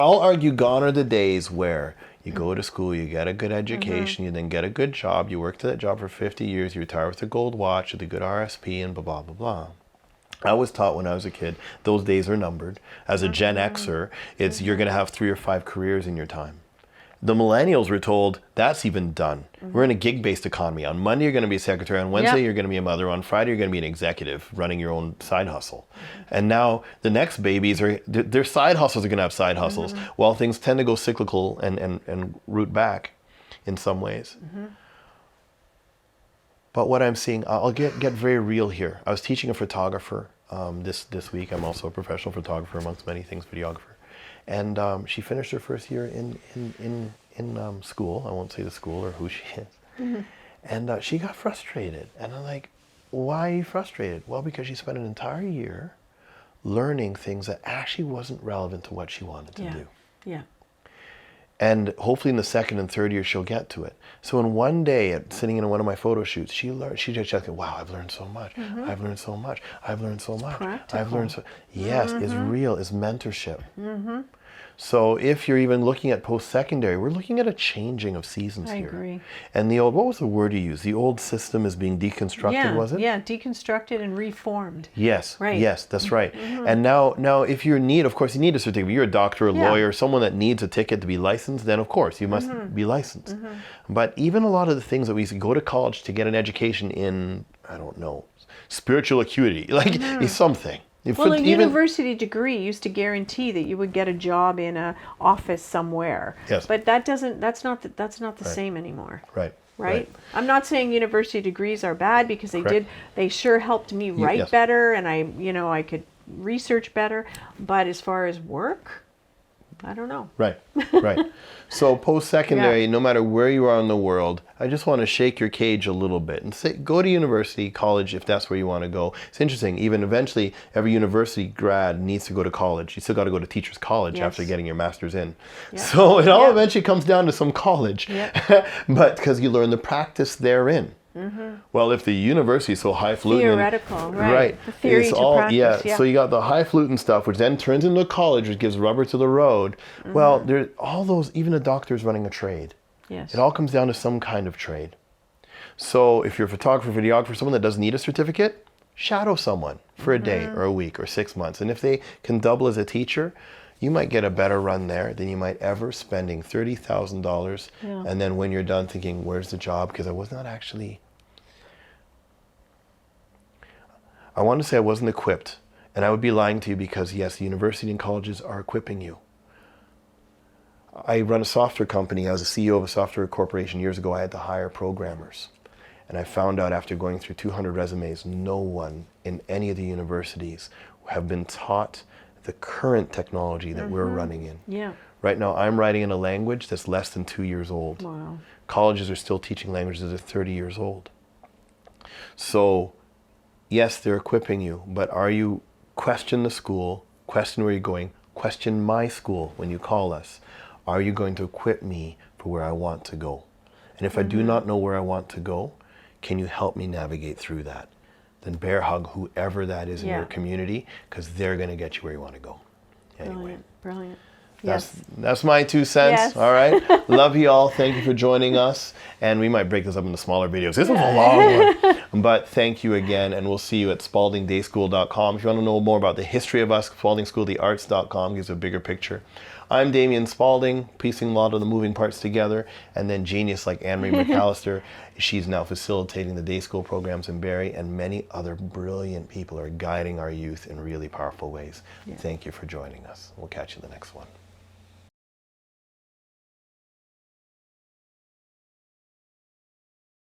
I'll argue gone are the days where you go to school, you get a good education, you then get a good job, you work to that job for 50 years, you retire with a gold watch, with a good RSP, and blah, blah, blah, blah. I was taught when I was a kid, those days are numbered. As a Gen Xer, it's you're going to have 3 or 5 careers in your time. The millennials were told, that's even done. We're in a gig-based economy. On Monday, you're going to be a secretary. On Wednesday, you're going to be a mother. On Friday, you're going to be an executive running your own side hustle. And now the next babies, their side hustles are going to have side hustles, while things tend to go cyclical and root back in some ways. But what I'm seeing, I'll get very real here. I was teaching a photographer this week. I'm also a professional photographer, amongst many things, videographer. And she finished her first year in school. I won't say the school or who she is. And she got frustrated. And I'm like, why are you frustrated? Well, because she spent an entire year learning things that actually wasn't relevant to what she wanted to do. Yeah. And hopefully in the second and third year, she'll get to it. So in one day, sitting in one of my photo shoots, she just said, wow, I've learned so much. I've learned so much. I've learned so much. Practical. I've learned so. Yes, it's real, it's mentorship. So if you're even looking at post-secondary, we're looking at a changing of seasons here. I agree. And the old, what was the word you used? The old system is being deconstructed, was it? Yeah, deconstructed and reformed. Yes, Right. yes, that's right. And now if you're in need, of course, you need a certificate. You're a doctor, a lawyer, someone that needs a ticket to be licensed, then of course you must be licensed. But even a lot of the things that we used to go to college to get an education in, I don't know, spiritual acuity, like is something. Well, a university degree used to guarantee that you would get a job in an office somewhere. Yes. But that's not the same anymore. Right. I'm not saying university degrees are bad, because they sure helped me write better, and I could research better, but as far as work, I don't know. Right. So post-secondary, no matter where you are in the world, I just want to shake your cage a little bit and say, go to university, college, if that's where you want to go. It's interesting, even eventually, every university grad needs to go to college. You still got to go to teacher's college after getting your master's in. So it all eventually comes down to some college, but because you learn the practice therein. Well, if the university is so highfalutin, theoretical, right? The theory it's to all practice, So you got the highfalutin stuff, which then turns into college, which gives rubber to the road. Well, there's all those. Even a doctor's running a trade. Yes. It all comes down to some kind of trade. So if you're a photographer, videographer, someone that doesn't need a certificate, shadow someone for a day or a week or 6 months, and if they can double as a teacher, you might get a better run there than you might ever spending $30,000 and then when you're done thinking, where's the job? Because I was not actually, I want to say I wasn't equipped, and I would be lying to you, because yes, the university and colleges are equipping you. I run a software company. I was a CEO of a software corporation years ago. I had to hire programmers. And I found out after going through 200 resumes, no one in any of the universities have been taught the current technology that we're running in. Yeah. Right now, I'm writing in a language that's less than 2 years old. Wow. Colleges are still teaching languages that are 30 years old. So, yes, they're equipping you, but are you question the school, question where you're going, question my school when you call us. Are you going to equip me for where I want to go? And if I do not know where I want to go, can you help me navigate through that? Then bear hug whoever that is in your community, because they're going to get you where you want to go. Anyway. Brilliant. That's my 2 cents. Yes. All right. Love you all. Thank you for joining us. And we might break this up into smaller videos. This was a long one. But thank you again. And we'll see you at spauldingdayschool.com. If you want to know more about the history of us, spauldingschooldthearts.com gives a bigger picture. I'm Damien Spaulding, piecing a lot of the moving parts together. And then genius like Anne-Marie McAllister. She's now facilitating the day school programs in Barrie. And many other brilliant people are guiding our youth in really powerful ways. Thank you for joining us. We'll catch you in the next one.